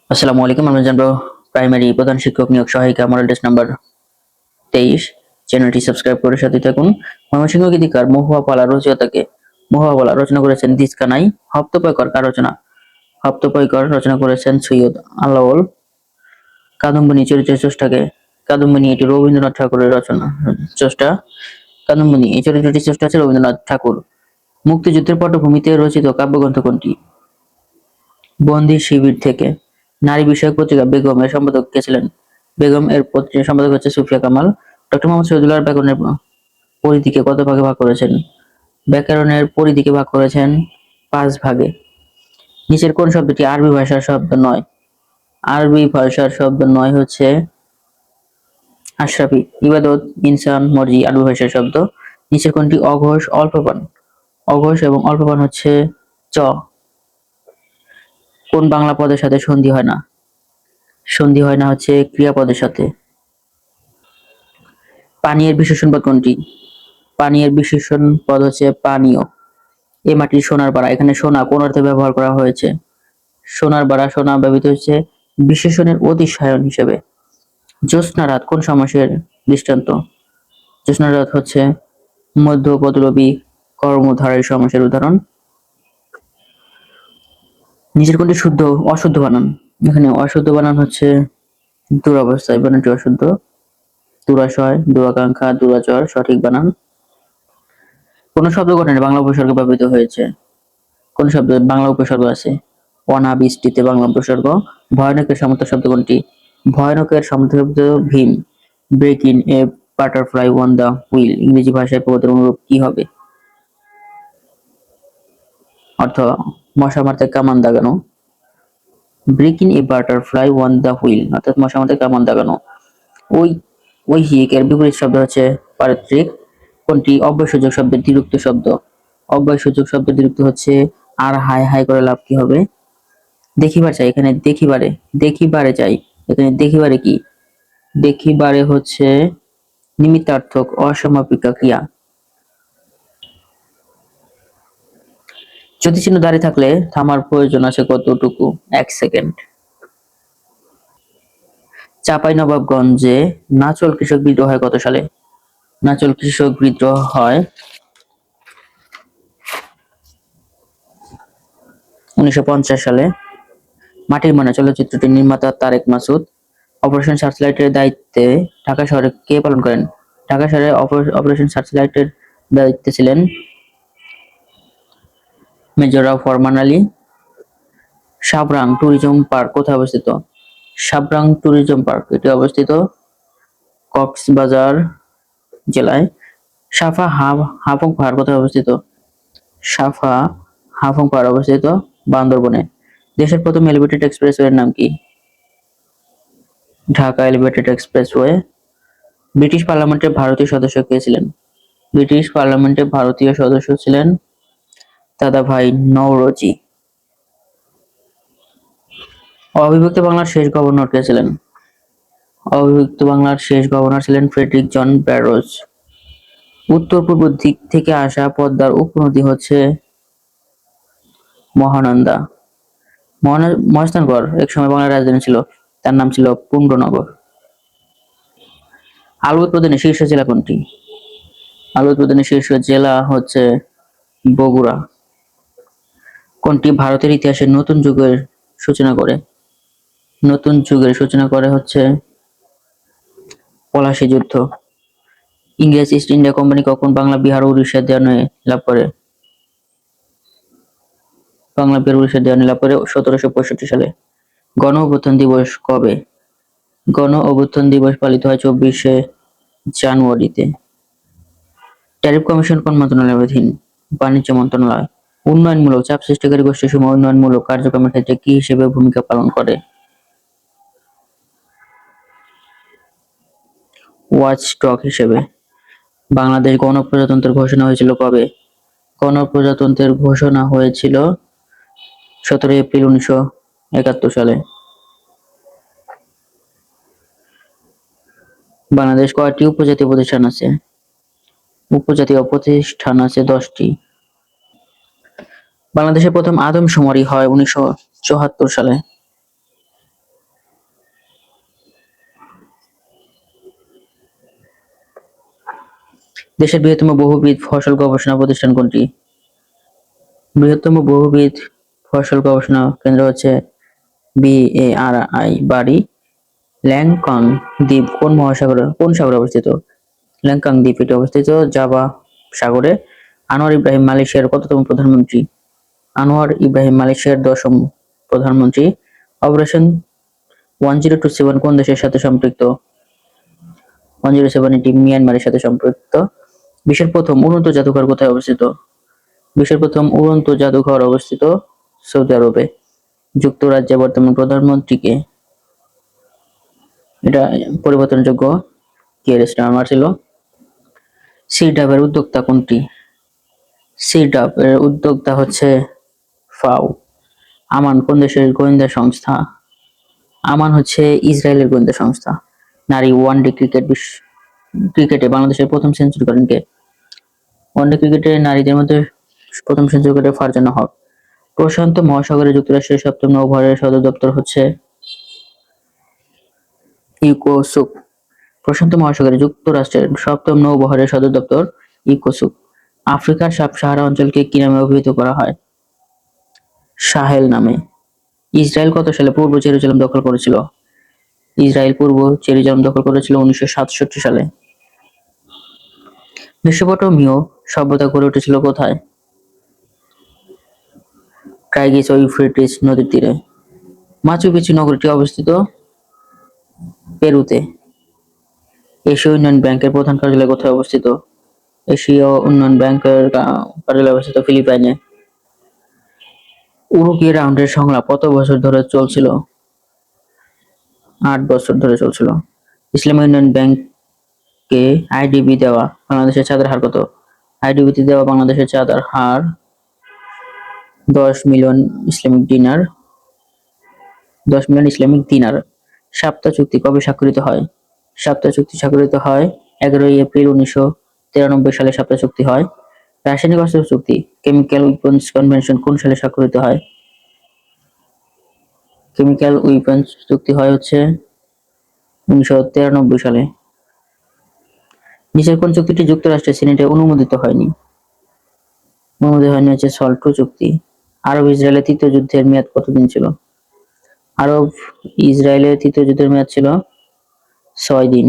আসসালামু আলাইকুম। আমরা জানবো প্রাইমারি প্রধান শিক্ষক নিয়োগ সহায়িকা মডেল টেস্ট নাম্বার 23। চ্যানেলটি সাবস্ক্রাইব করে সাথে থাকুন। ময়মনসিংহ গীতিকার মহুয়া পালা রচয়িতাকে। মহুয়া পালা রচনা করেছেন দিজকানাই। হপ্তপয়কর কার রচনা? হপ্তপয়কর রচনা করেছেন সৈয়দ আলাওল। কাদম্বিনী চরিত্রের স্রষ্টাকে। কাদম্বিনী এটি রবীন্দ্রনাথ ঠাকুরের রচনা। স্রষ্টা কাদম্বিনী এই চরিত্রটির স্রষ্টা আছে রবীন্দ্রনাথ ঠাকুর। মুক্তিযুদ্ধের পটভূমিতে রচিত কাব্যগ্রন্থ কোনটি? বন্দি শিবির থেকে। নারী বিষয়ক পত্রিকা বেগম এর সম্পাদক কে ছিলেন? বেগম এর পত্রিকার সম্পাদক হচ্ছে সুফিয়া কামাল। ডক্টর মোহাম্মদ শহীদুল্লাহ ব্যাকরণের পরিধিকে কত ভাগে ভাগ করেছেন? ব্যাকরণের পরিধিকে ভাগ করেছেন 5 ভাগে। নিচের কোন শব্দটি আরবি ভাষার শব্দ নয়? আরবি ভাষার শব্দ নয় হচ্ছে আশরাফি। ইবাদত, ইনসান, মর্জি আরবি ভাষার শব্দ। নিচের কোনটি অঘোষ অল্পপান? অঘোষ এবং অল্পপান হচ্ছে চ। কোন বাংলা পদের সাথে সন্ধি হয় না? সন্ধি হয় না হচ্ছে ক্রিয়াপদের সাথে। পানীয়ের বিশেষণ পদ কোনটি? পানীয়ের বিশেষণ পদ হচ্ছে পানীয়। এ মাটির সোনার বাড়া। এখানে সোনা কোন অর্থে ব্যবহার করা হয়েছে? সোনার বাড়া সোনা ব্যবহৃত হচ্ছে বিশেষণের অতিশায়ন হিসেবে। জ্যোৎস্না রাত কোন সমাসের দৃষ্টান্ত? জ্যোৎস্না রাত হচ্ছে মধ্যপদলোপী কর্মধারয় সমাসের উদাহরণ। নিচের কোনটি শুদ্ধ অশুদ্ধ বানান? এখানে অশুদ্ধ বানান হচ্ছে দুরবস্থায়, বানানটি অশুদ্ধ। দুরাশয়, দুরাকাঙ্ক্ষা, দুরাচর সঠিক বানান। কোন শব্দ গঠনে বাংলা উপসর্গ ব্যবহৃত হয়েছে? কোন শব্দে বাংলা উপসর্গ আছে? অনাবৃষ্টিতে বাংলা উপসর্গ। ভয়ানকের সমার্থক শব্দ কোনটি? ভয়ানকের সমার্থক শব্দ ভীম। Break in a butterfly on the wheel ইংরেজি ভাষায় প্রবাদের অনুরূপ কি হবে? অর্থ মশা মারতে কামান দাগানো। Break in a butterfly on the wheel অর্থাৎ মশা মারতে কামান দাগানো। ওই ঐহিক এর বিপরীত শব্দ হচ্ছে পারিত্রিক। কোনটি অব্যয়সূচক শব্দের দ্বিরুক্ত শব্দ? অব্যয়সূচক শব্দের দ্বিরুক্ত হচ্ছে আর হাই হাই করে লাভ কি হবে? দেখিবার চাই। এখানে দেখিবারে দেখিবারে চাই। এখানে দেখিবারে কি? দেখিবারে হচ্ছে নিমিত্তার্থক অসমাপিকা ক্রিয়া। জ্যোতিচিহ্ন দাঁড়িয়ে থাকলে থামার প্রয়োজন আছে কতটুকু? 1 সেকেন্ড। চাঁপাইনবাবগঞ্জে নাচল কৃষক বিদ্রোহ হয় কত সালে? নাচল কৃষক বিদ্রোহ হয় 1950 সালে। মাটির ময়না চলচ্চিত্রটির নির্মাতা তারেক মাসুদ। অপারেশন সার্চলাইটের দায়িত্বে ঢাকা শহরে কে পালন করেন? ঢাকা শহরে অপারেশন সার্চলাইটের দায়িত্বে ছিলেন মেজর ফরমান আলী। সাবরাং ট্যুরিজম পার্ক কোথায় অবস্থিত? সাবরাং ট্যুরিজম পার্ক এটি অবস্থিত কক্সবাজার জেলায়। সাফা হাফং পাহাড় কোথায় অবস্থিত? সাফা হাফং পাহাড় অবস্থিত বান্দরবনে। দেশের প্রথম এলিভেটেড এক্সপ্রেসওয়ের নাম কি? Dhaka elevated expressway. ব্রিটিশ পার্লামেন্টের ভারতীয় সদস্য কে ছিলেন? ব্রিটিশ পার্লামেন্টের ভারতীয় সদস্য ছিলেন দাদাভাই নওরোজি। অবিভক্ত বাংলার শেষ গভর্নর কে ছিলেন? অবিভক্ত বাংলার শেষ গভর্নর ছিলেন ফ্রেডরিক জন ব্যারোজ। উত্তর পূর্ব দিক থেকে আসা পদ্মার উপনদী হচ্ছে মহানন্দা। মহাস্থানগড় একসময় বাংলার রাজধানী ছিল, তার নাম ছিল পুণ্ড্রনগর। আলু উৎপাদনের শীর্ষ জেলা কোনটি? আলু উৎপাদনের শীর্ষ জেলা হচ্ছে বগুড়া। কোনটি ভারতের ইতিহাসে নতুন যুগের সূচনা করে? নতুন যুগের সূচনা করে হচ্ছে পলাশী যুদ্ধ। ইংরেজ ইস্ট ইন্ডিয়া কোম্পানি কখন বাংলা, বিহার ও উড়িষ্যার দেওয়ানি লাভ করে? বাংলা, বিহার, উড়িষ্যার দেওয়ানি লাভ করে 1765 সালে। গণ অভ্যুত্থান দিবস কবে? গণ অভ্যুত্থান দিবস পালিত হয় 24শে জানুয়ারিতে। ট্যারিফ কমিশন কোন মন্ত্রণালয়ের অধীন? বাণিজ্য মন্ত্রণালয়। উন্নয়নমূলক চাপ সৃষ্টিকারী গোষ্ঠীসমূহ উন্নয়নমূলক কার্যক্রমের ক্ষেত্রে কি হিসেবে ভূমিকা পালন করে? ওয়াচডগ হিসেবে। বাংলাদেশ গণপ্রজাতন্ত্রের ঘোষণা হয়েছিল কবে? গণপ্রজাতন্ত্রের ঘোষণা হয়েছিল 17 এপ্রিল 1971 সালে। বাংলাদেশ কয়টি উপজাতীয় প্রতিষ্ঠান আছে? উপজাতীয় প্রতিষ্ঠান আছে 10টি। বাংলাদেশের প্রথম আদমশুমারি হয় 1974 সালে। দেশের বৃহত্তম বহুবিধ ফসল গবেষণা প্রতিষ্ঠান কোনটি? বৃহত্তম বহুবিধ ফসল গবেষণা কেন্দ্র হচ্ছে BARI বাড়ি। ল্যাংকাং দ্বীপ কোন সাগরে অবস্থিত? ল্যাংকাং দ্বীপ এটি অবস্থিত জাভা সাগরে। আনোয়ার ইব্রাহিম মালয়েশিয়ার কততম প্রধানমন্ত্রী? আনোয়ার ইব্রাহিম মালয়েশিয়ার 10ম প্রধানমন্ত্রী। অপারেশন 1027 কোন দেশের সাথে সম্পৃক্ত? 107 এটি মিয়ানমারের সাথে সম্পৃক্ত। বিশ্বের প্রথম উড়ন্ত জাদুঘর কোথায় অবস্থিত? বিশ্বের প্রথম উড়ন্ত জাদুঘর অবস্থিত সৌদি আরবে। যুক্তরাজ্যে বর্তমান প্রধানমন্ত্রীকে? এটা পরিবর্তনযোগ্য, কিয়ার স্টারমার ছিল। সিডাব এর উদ্যোক্তা কোনটি? সিডাব এর উদ্যোক্তা হচ্ছে ফাও। আমান কোন দেশের গোয়েন্দা সংস্থা? আমান হচ্ছে ইসরায়েলের গোয়েন্দা সংস্থা। নারী ওয়ানডে ক্রিকেটে বাংলাদেশের প্রথম সেঞ্চুরি করেন কে? ওয়ানডে ক্রিকেটে নারীদের মধ্যে প্রথম সেঞ্চুরি করে ফারজানা হক। প্রশান্ত মহাসাগরে যুক্তরাষ্ট্রের 7ম নৌবহরের সদর দপ্তর হচ্ছে ইকোসুক। প্রশান্ত মহাসাগরে যুক্তরাষ্ট্রের 7ম নৌবহরের সদর দপ্তর ইকোসুক। আফ্রিকার সাব-সাহারা অঞ্চলকে কি নামে অভিহিত করা হয়? সাহেল নামে। ইসরায়েল কত সালে পূর্ব জেরুজালেম দখল করেছিল? ইসরায়েল পূর্ব জেরুজালেম দখল করেছিল 1967 সালে। মেসোপটেমীয় সভ্যতা গড়ে উঠেছিল কোথায়? টাইগ্রিস ও ইউফ্রেটিস নদীর তীরে। মাচু পিচু নগরীটি অবস্থিত পেরুতে। এশীয় উন্নয়ন ব্যাংকের প্রধান কার্যালয় কোথায় অবস্থিত? এশীয় উন্নয়ন ব্যাংকের কার্যালয় অবস্থিত ফিলিপাইনে। উরুগুয়ে রাউন্ডের সংলাপ কত বছর ধরে চলছিল? 8 বছর ধরে চলছিল। ইসলামী উন্নয়ন ব্যাংককে আইডিবি দেওয়া বাংলাদেশের চাঁদার হার কত? আইডিবিতে দেওয়া বাংলাদেশের চাঁদার হার 10 মিলিয়ন ইসলামিক দিনার। 10 মিলিয়ন ইসলামিক দিনার। সাপ্তা চুক্তি কবে স্বাক্ষরিত হয়? সাপ্তা চুক্তি স্বাক্ষরিত হয় 11 এপ্রিল 1993 সালে সাপ্তা চুক্তি হয়। রাসায়নিক অস্ত্র চুক্তি কেমিক্যাল উইপন্স কনভেনশন কোন সালে স্বাক্ষরিত হয়? কেমিক্যাল উইপন্স চুক্তি হয় হচ্ছে 1993 সালে। নিচের কোন চুক্তিটি যুক্তরাষ্ট্রের সিনেটে অনুমোদিত হয়নি? অনুমোদিত হয়নি হচ্ছে সল্ট চুক্তি। আরব ইসরায়েলের তৃতীয় যুদ্ধের মেয়াদ কতদিন ছিল? আরব ইসরায়েলের তৃতীয় যুদ্ধের মেয়াদ ছিল 6 দিন।